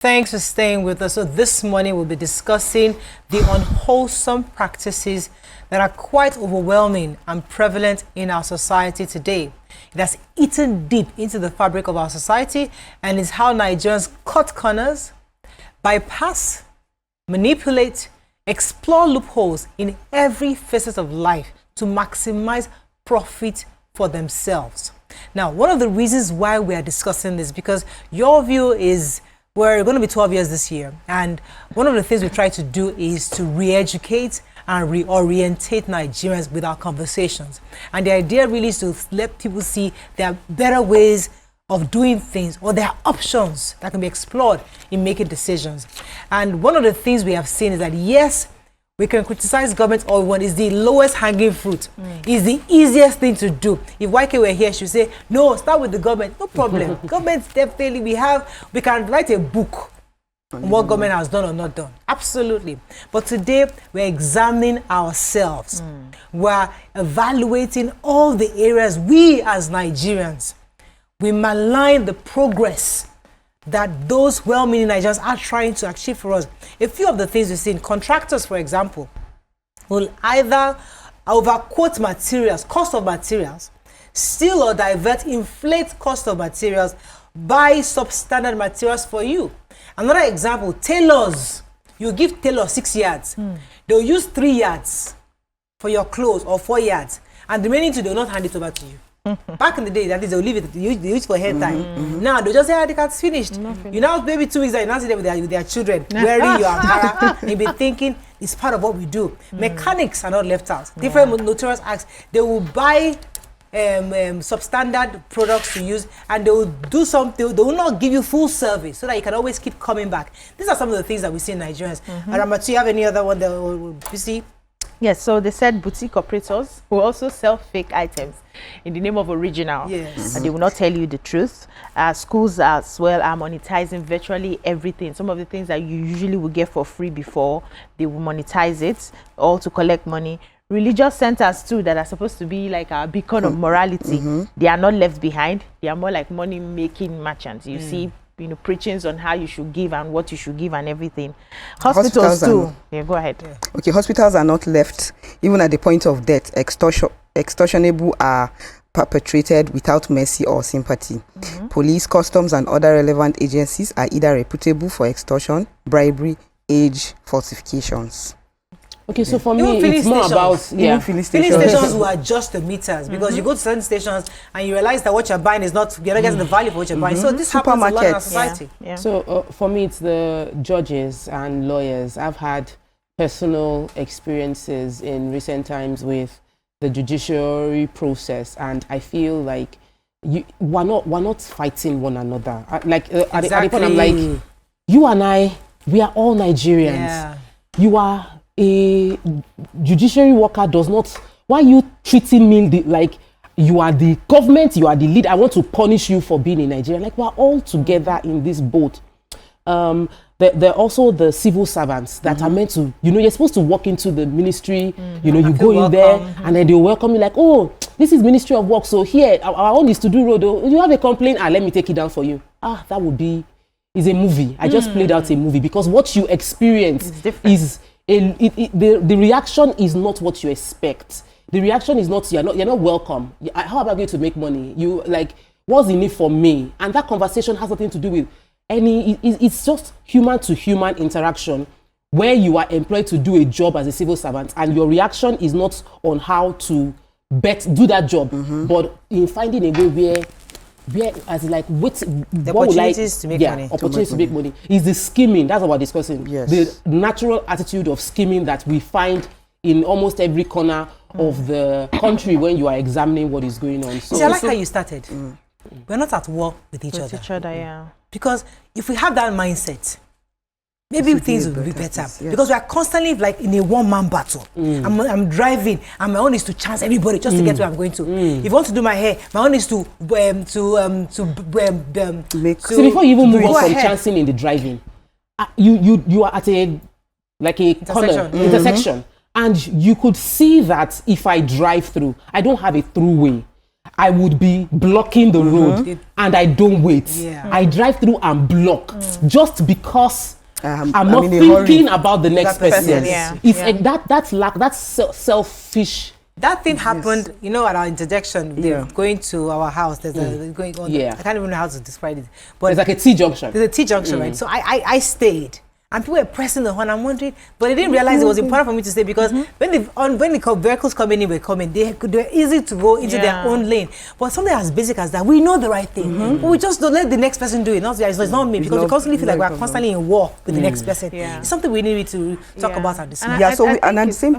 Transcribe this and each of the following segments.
Thanks for staying with us. So this morning we'll be discussing the unwholesome practices that are quite overwhelming and prevalent in our society today. It has eaten deep into the fabric of our society and is how Nigerians cut corners, bypass, manipulate, explore loopholes in every facet of life to maximize profit for themselves. Now, one of the reasons why we are discussing this, because YourView is, we're going to be 12 years this year, and one of the things we try to do is to re-educate and reorientate Nigerians with our conversations. And the idea really is to let people see there are better ways of doing things, or there are options that can be explored in making decisions. And one of the things we have seen is that, yes, we can criticize government all we want. Is the lowest hanging fruit. Is the easiest thing to do. If YK were here, she would say, no, start with the government. No problem. Government, definitely, we can write a book on what government has done or not done. Absolutely. But today, we're examining ourselves. We're evaluating all the areas we as Nigerians, we malign the progress that those well-meaning Nigerians are trying to achieve for us. A few of the things we've seen, contractors, for example, will either overquote materials, cost of materials, steal or divert, inflate cost of materials, buy substandard materials for you. Another example, tailors. You give tailor 6 yards. They'll use 3 yards for your clothes, or 4 yards, and the remaining 2, they'll not hand it over to you. Back in the day, that is, they'll leave it, they use for hair time. Now, they just say, the card's finished. You now, maybe 2 weeks, you now see them with their children, wearing your Ankara, and you'll be thinking, it's part of what we do. Mechanics are not left out. Different notorious acts, they will buy substandard products to use, and they will do something, they will not give you full service so that you can always keep coming back. These are some of the things that we see in Nigerians. Ramatu, you have any other one that you see? Yes, so they said boutique operators will also sell fake items in the name of original. Yes. And they will not tell you the truth. Schools as well are monetizing virtually everything. Some of the things that you usually would get for free before, they will monetize it, all to collect money. Religious centers too, that are supposed to be like a beacon of morality, they are not left behind. They are more like money-making merchants. You see, preachings on how you should give and what you should give and everything. Hospitals too. Yeah, go ahead. Yeah. Okay, hospitals are not left even at the point of death. Extortionable are perpetrated without mercy or sympathy. Police, customs, and other relevant agencies are either reputable for extortion, bribery, age falsifications. Okay, so for me, it's more about filling stations will adjust the meters, because you go to certain stations and you realize that what you're buying is not, you're not getting the value for what you're buying. So this happens a lot in our society. So for me, it's the judges and lawyers. I've had personal experiences in recent times with the judiciary process, and I feel like we're not fighting one another. At the point, I'm like, you and I, we are all Nigerians. You are a judiciary worker, does not, why are you treating me like you are the government, you are the lead, I want to punish you for being in Nigeria? Like, we're all together in this boat. They're also the civil servants that are meant to, you're supposed to walk into the ministry, you go in there and then they'll welcome you like, oh, this is Ministry of Work, so here, our own is to do road. You have a complaint, let me take it down for you. That would be, is a movie. I just played out a movie, because what you experience is, the reaction is not what you expect. The reaction is not, you're not welcome. How am I going to make money? You like, what's in it for me? And that conversation has nothing to do with it's just human to human interaction, where you are employed to do a job as a civil servant, and your reaction is not on how to do that job, but in finding a way where as like opportunities to make money. Opportunities to make money is the scheming. That's what we're discussing. The natural attitude of scheming that we find in almost every corner of the country when you are examining what is going on. So I like how you started. We're not at war with each other. Because if we have that mindset, maybe things will be better. Because we are constantly like in a one-man battle. I'm driving, and my own is to chance everybody just to get where I'm going to. If you want to do my hair, my own is to so before you even move on from chancing in the driving, you are at a intersection, and you could see that if I drive through, I don't have a throughway. I would be blocking the road and I don't wait. I drive through and block just because I'm not thinking about the next person. That's selfish. That thing happened, you know, at our interjection. Going to our house. There's a going on. I can't even know how to describe it. But it's like a T-junction. There's a T-junction, right? So I stayed. And people were pressing the horn. I'm wondering, but they didn't realize it was important for me to stay because when the vehicles coming in were coming, they were easy to go into their own lane. But something as basic as that, we know the right thing, but we just don't let the next person do it. It's not me, because we constantly feel like we're constantly in war with the next person. It's something we need to talk about at this moment. And at the same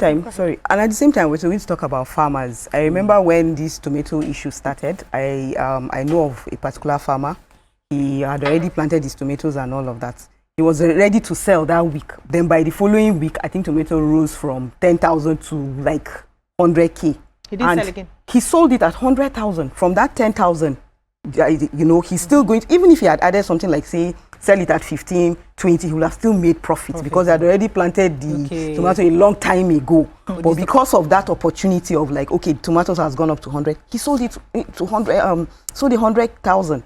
time, we're going to talk about farmers. I remember when this tomato issue started, I know of a particular farmer. He had already planted his tomatoes and all of that. He was ready to sell that week. Then by the following week, I think tomato rose from 10,000 to like 100K. He didn't sell again. He sold it at 100,000. From that 10,000, you know, he's still going to, even if he had added something like, say, sell it at 15, 20, he would have still made profit because he had already planted the tomato a long time ago. But because of that opportunity of like, okay, tomatoes has gone up to 100, he sold it to 100, sold 100,000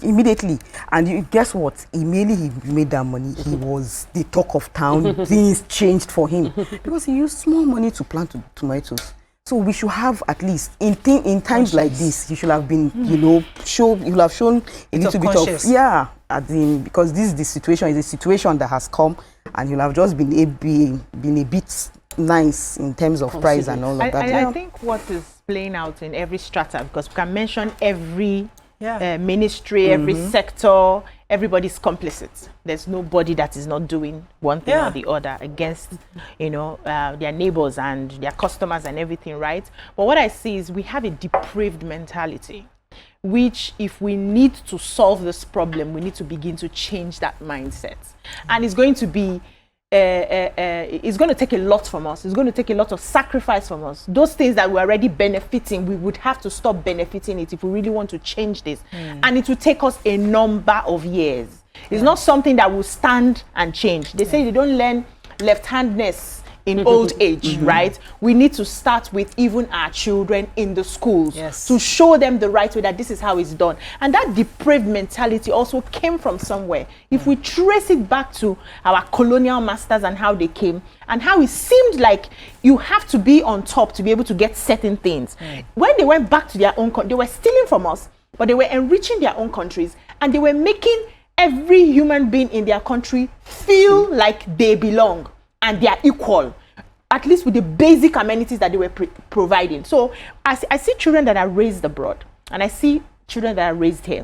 immediately. And guess what? Immediately he made that money. He was the talk of town. Things changed for him because he used small money to plant tomatoes. So we should have, at least in times like this, you should have been, you know, you'll have shown a little bit of, because this is the situation, is a situation that has come, and you'll have just been a bit nice in terms of price and all of that. I think what is playing out in every strata, because we can mention every ministry, every sector, everybody's complicit. There's nobody that is not doing one thing or the other against, you know, their neighbors and their customers and everything, right? But what I see is we have a depraved mentality, which if we need to solve this problem, we need to begin to change that mindset. And it's going to be it's going to take a lot from us. It's going to take a lot of sacrifice from us. Those things that we're already benefiting, we would have to stop benefiting it if we really want to change this. And it will take us a number of years. It's not something that will stand and change. They say they don't learn left-handedness in old age, right? We need to start with even our children in the schools to show them the right way, that this is how it's done. And that depraved mentality also came from somewhere. If we trace it back to our colonial masters and how they came, and how it seemed like you have to be on top to be able to get certain things. When they went back to their own country, they were stealing from us, but they were enriching their own countries, and they were making every human being in their country feel like they belong and they are equal, at least with the basic amenities that they were providing. So I see children that are raised abroad, and I see children that are raised here.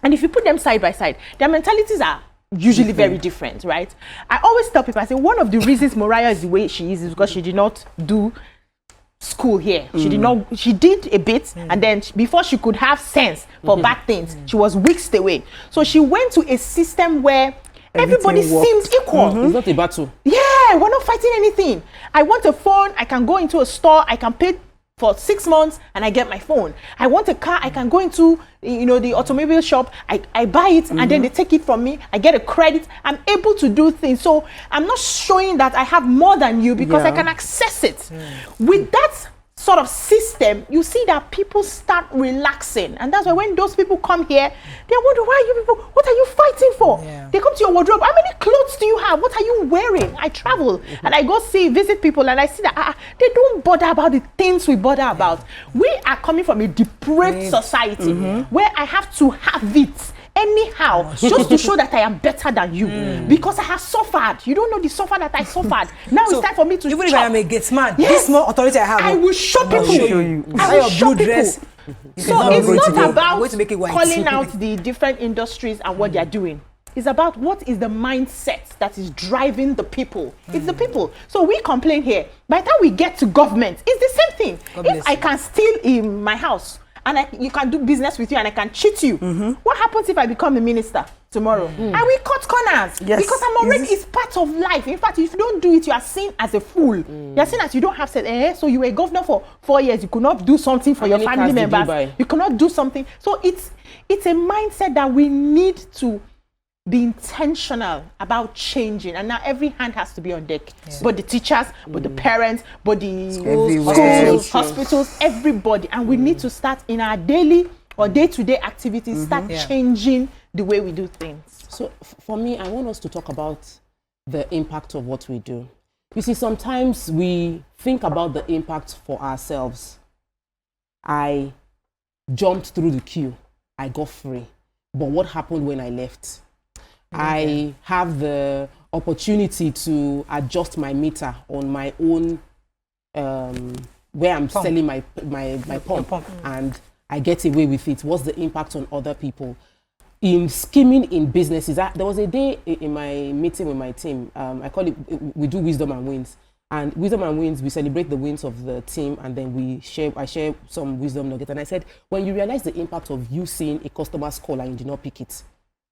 And if you put them side by side, their mentalities are usually very different, right? I always tell people, I say, one of the reasons Moriah is the way she is because she did not do school here. She did a bit, and then before she could have sense for bad things, she was whisked away. So she went to a system where everybody seemed equal. It's not a battle. Yeah, we're not fighting anything. I want a phone, I can go into a store, I can pay for 6 months and I get my phone. I want a car, I can go into, you know, the automobile shop, I buy it, and then they take it from me, I get a credit, I'm able to do things. So I'm not showing that I have more than you because I can access it. With that sort of system, you see that people start relaxing, and that's why when those people come here, they wonder, why you people, what are you fighting for? They come to your wardrobe, how many clothes do you have? What are you wearing? I travel and I go visit people, and I see that they don't bother about the things we bother about. We are coming from a depraved society where I have to have it anyhow just to show that I am better than you because I have suffered. You don't know the suffer that I suffered. Now it's time for me to even if I am a gate man, this small authority I have, I will show people. I will show people. So it's not about calling out the different industries and what they are doing. It's about what is the mindset that is driving the people. It's the people. So we complain here. By the time we get to government, it's the same thing. If I can steal in my house, and you can do business with you, and I can cheat you. What happens if I become a minister tomorrow? I will cut corners because I'm already, it's part of life. In fact, if you don't do it, you are seen as a fool. You are seen as you don't have sense. So you were a governor for 4 years, you could not do something for your family members. You cannot do something. So it's a mindset that we need to be intentional about changing, and now every hand has to be on deck. But the teachers, but the parents, but the schools, hospitals, everybody. And we need to start in our daily or day-to-day activities, start changing the way we do things. So for me, I want us to talk about the impact of what we do. You see, sometimes we think about the impact for ourselves. I jumped through the queue. I got free. But what happened when I left? I have the opportunity to adjust my meter on my own, where I'm selling my pump, and I get away with it. What's the impact on other people? In scheming in businesses, there was a day in my meeting with my team. I call it, we do wisdom and wins. And wisdom and wins, we celebrate the wins of the team, and then I share some wisdom nuggets. And I said, when you realize the impact of you seeing a customer's call and you did not pick it,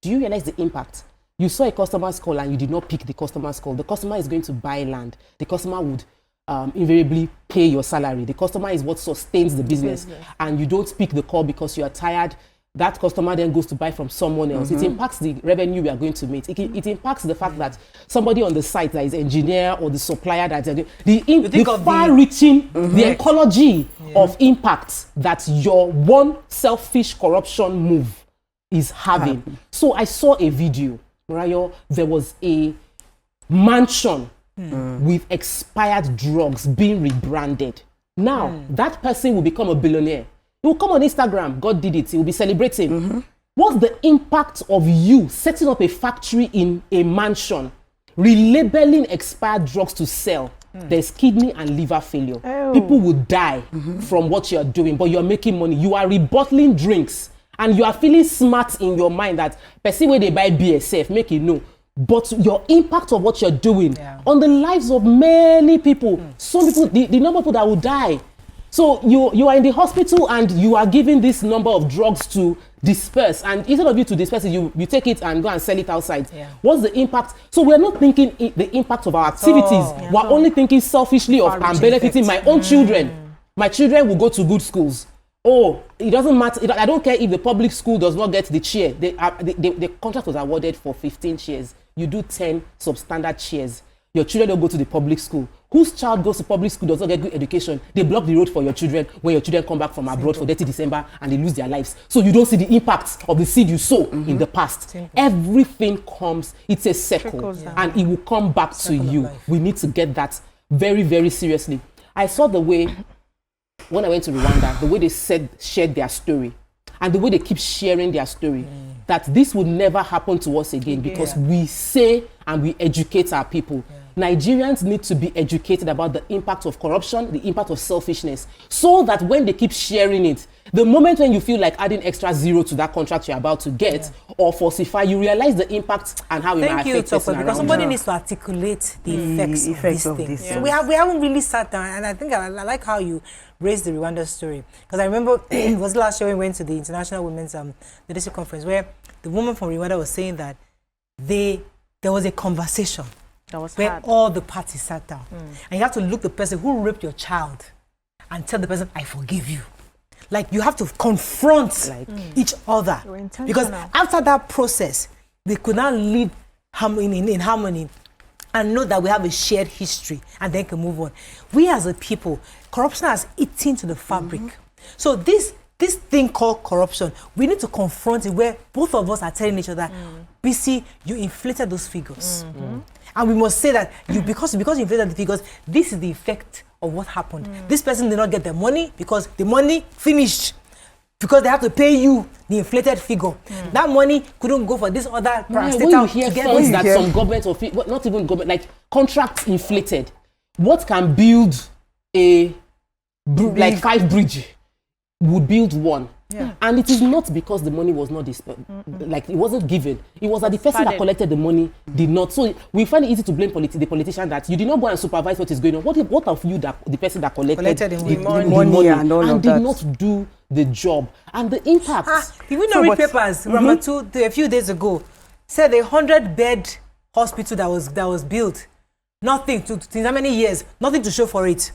do you realize the impact? You saw a customer's call and you did not pick the customer's call. The customer is going to buy land. The customer would invariably pay your salary. The customer is what sustains the business. And you don't pick the call because you are tired. That customer then goes to buy from someone else. It impacts the revenue we are going to make. It impacts the fact that somebody on the site that is engineer or the supplier that the far-reaching, the ecology of impact that your one selfish corruption move is having. So I saw a video, Morayo, there was a mansion with expired drugs being rebranded. Now, that person will become a billionaire. He will come on Instagram, God did it, he will be celebrating. What's the impact of you setting up a factory in a mansion, relabeling expired drugs to sell? There's kidney and liver failure. People will die from what you're doing, but you're making money. You are rebottling drinks, and you are feeling smart in your mind that person where they buy BSF, make it know. But your impact of what you're doing on the lives of many people, some people, the number of people that will die. So you are in the hospital and you are given this number of drugs to disperse, and instead of you to disperse it, you take it and go and sell it outside. What's the impact? So we're not thinking the impact of our activities. We're only thinking selfishly of I'm benefiting my own children. My children will go to good schools. Oh, it doesn't matter. I don't care if the public school does not get the chair. The contract was awarded for 15 chairs. You do 10 substandard chairs. Your children don't go to the public school. Whose child goes to public school does not get good education? They block the road for your children when your children come back from abroad for 30 December and they lose their lives. So you don't see the impact of the seed you sow in the past. Everything comes, it's a circle, and it will come back to you. We need to get that very, very seriously. I saw the way, when I went to Rwanda, the way they shared their story, and the way they keep sharing their story, that this would never happen to us again because we say and we educate our people. Nigerians need to be educated about the impact of corruption, the impact of selfishness, so that when they keep sharing it, the moment when you feel like adding extra zero to that contract you're about to get or falsify, you realize the impact and how it might affect person around. Because somebody needs to articulate the effects of this thing. So we haven't really sat down, and I think I like how you raised the Rwanda story, because I remember it was last year we went to the International Women's Leadership Conference, where the woman from Rwanda was saying that there was a conversation where all the parties sat down, and you have to look the person who raped your child and tell the person, I forgive you. Like, you have to confront each other, because after that process, they could not live in harmony and know that we have a shared history and then can move on. We as a people, corruption has eaten to the fabric. So this thing called corruption, we need to confront it, where both of us are telling each other, BC, you inflated those figures. And we must say that because you inflated the figures, this is the effect of what happened. This person did not get the money because the money finished, because they have to pay you the inflated figure. That money couldn't go for this other when you hear funds that some government or not even government, like contracts inflated, what can build a like 5 bridge would build one. And it is not because the money was not like it wasn't given. It was that the person that collected the money did not. So we find it easy to blame the politician that you did not go and supervise what is going on. What of you, that the person that collected the money and did not do the job? And the impact. If we not read papers, a few days ago, said a 100-bed hospital that was built, nothing to how many years, nothing to show for it.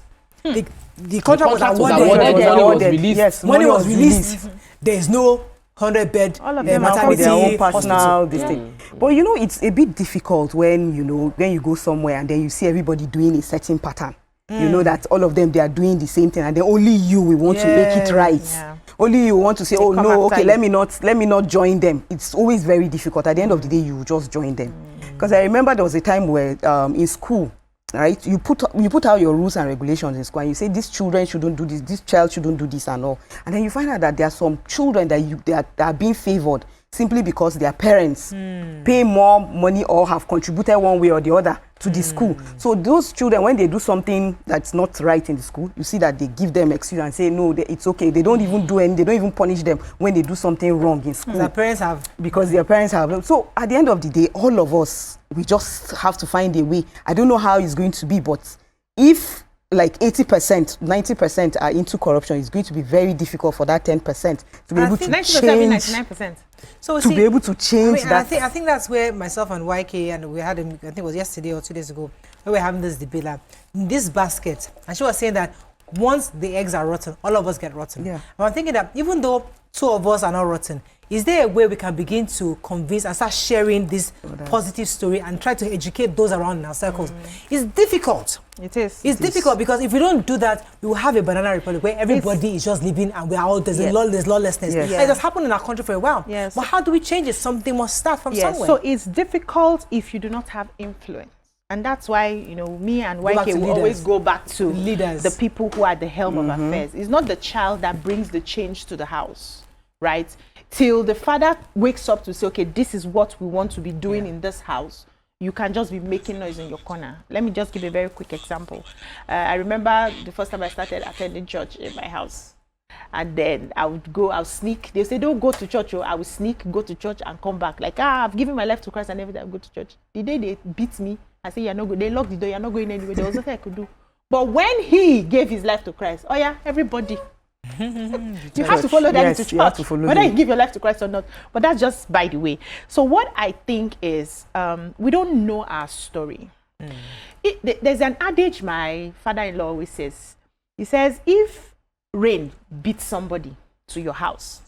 The contract was awarded. Money was released. Money was released. There is no 100-bed All of them are with their own maternity personal hospital. this thing. But you know, it's a bit difficult when you go somewhere and then you see everybody doing a certain pattern. You know that all of them, they are doing the same thing, and then only you will want to make it right. Yeah. Only you want to say, oh come no, after okay, you. let me not join them. It's always very difficult. At the end of the day, you just join them. Because I remember there was a time where in school, right, you put out your rules and regulations in school, and you say these children shouldn't do this child shouldn't do this and all, and then you find out that there are some children that are being favored simply because their parents pay more money or have contributed one way or the other to the school. So those children, when they do something that's not right in the school, you see that they give them excuse and say no, it's okay. They don't even do anything. They don't even punish them when they do something wrong in school. Their parents have. Because their parents have. So at the end of the day, all of us, we just have to find a way. I don't know how it's going to be, but if like 80%, 90% are into corruption, it's going to be very difficult for that 10% to be able to 90%, change. 99%. So To be able to change that. I think that's where myself and YK, and we had, I think it was yesterday or 2 days ago, where we were having this debate, like, in this basket, and she was saying that once the eggs are rotten, all of us get rotten. Yeah. But I'm thinking that even though 2 of us are not rotten, is there a way we can begin to convince and start sharing this positive story and try to educate those around in our circles? It's difficult. It is. It's difficult because if we don't do that, we will have a banana republic where everybody is just living and we are all, there's lawlessness. Yes. And it has happened in our country for a while. Yes. But how do we change it? Something must start from somewhere. So it's difficult if you do not have influence. And that's why, me and back YK to will leaders. always go back to Leaders. the people who are at the helm of affairs. It's not the child that brings the change to the house, right? Till the father wakes up to say, okay, this is what we want to be doing in this house. You can just be making noise in your corner. Let me just give a very quick example. I remember the first time I started attending church in my house. And then I would sneak. They say, don't go to church. I would sneak, go to church and come back. Like, I've given my life to Christ and every time I go to church. The day they beat me, I say, you're not good. They locked the door, you're not going anywhere. There was nothing I could do. But when he gave his life to Christ, oh yeah, everybody. You have to follow that into church, you have to follow whether them. you give your life to Christ or not. But that's just by the way. So what I think is, we don't know our story. There's an adage my father-in-law always says. He says, if rain beats somebody to your house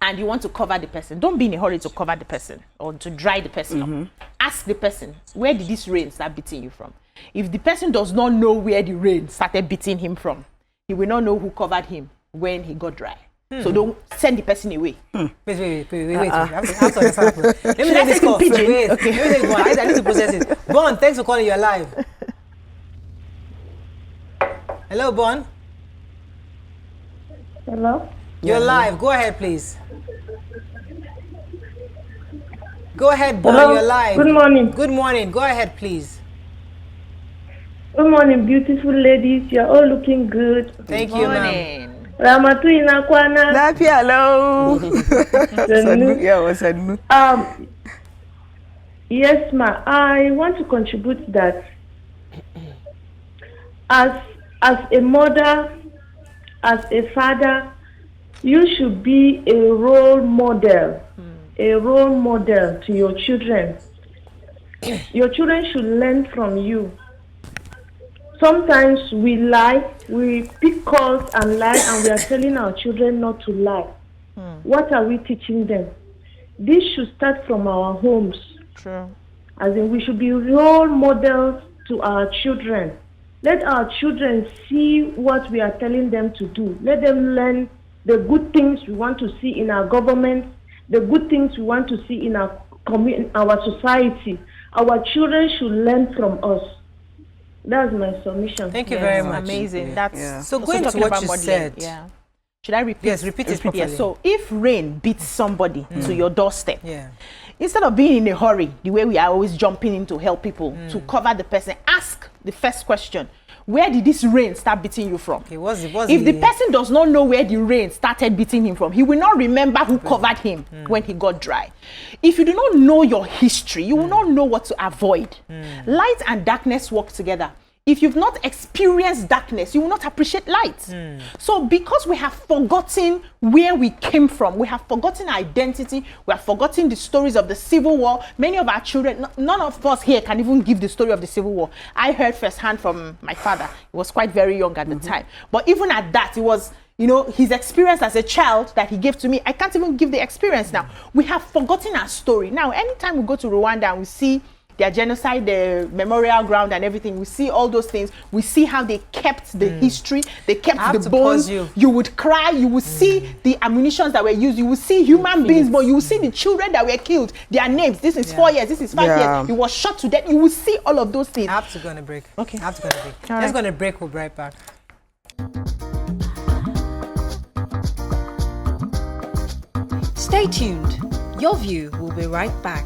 and you want to cover the person, don't be in a hurry to cover the person or to dry the person up. Ask the person, where did this rain start beating you from? If the person does not know where the rain started beating him from, he will not know who covered him when he got dry. So don't send the person away. Wait. I have to understand. Let me Should I take this say it in call. pidgin? Wait. Okay. Let me take one. I need to process it. Bon, thanks for calling. You're live. Hello, Bon. Hello? You're live. Go ahead, please. Go ahead, Bon. Hello? You're live. Good morning. Good morning. Go ahead, please. Good morning, beautiful ladies. You're all looking good. Thank you, ma'am. Morning. Ramatu Inakwana. Happy hello. Sanu. Yeah, what's that? Yes, ma. I want to contribute that as a mother, as a father, you should be a role model to your children. Your children should learn from you. Sometimes we lie, we pick calls and lie, and we are telling our children not to lie. What are we teaching them? This should start from our homes. True. As in, we should be role models to our children. Let our children see what we are telling them to do. Let them learn the good things we want to see in our government, the good things we want to see in our society. Our children should learn from us. That's my submission. Thank you very much. Amazing. That's So also going to talking what about you modeling. said. Yeah. Should I repeat? Yes, repeat it properly. Yeah. So if rain beats somebody to your doorstep, Yeah. instead of being in a hurry, the way we are always jumping in to help people to cover the person, ask the first question: where did this rain start beating you from? Okay, If the person does not know where the rain started beating him from, he will not remember who covered him when he got dry. If you do not know your history, you will not know what to avoid. Light and darkness work together. If you've not experienced darkness, you will not appreciate light. So because we have forgotten where we came from, we have forgotten our identity, we have forgotten the stories of the Civil War. Many of our children, none of us here can even give the story of the Civil War. I heard firsthand from my father. He was quite very young at the time. But even at that, you know, his experience as a child that he gave to me. I can't even give the experience now. We have forgotten our story. Now, anytime we go to Rwanda and we see their genocide, their memorial ground and everything, we see all those things. We see how they kept the history, they kept the bones. You would cry, you would see the ammunitions that were used, you would see human beings, but you would see the children that were killed, their names. This is 4 years, this is 5 years. He was shot to death. You will see all of those things. I have to go on a break. Okay. I have to go on a break. All Let's right. go on a break. We'll be right back. Stay tuned. Your View will be right back.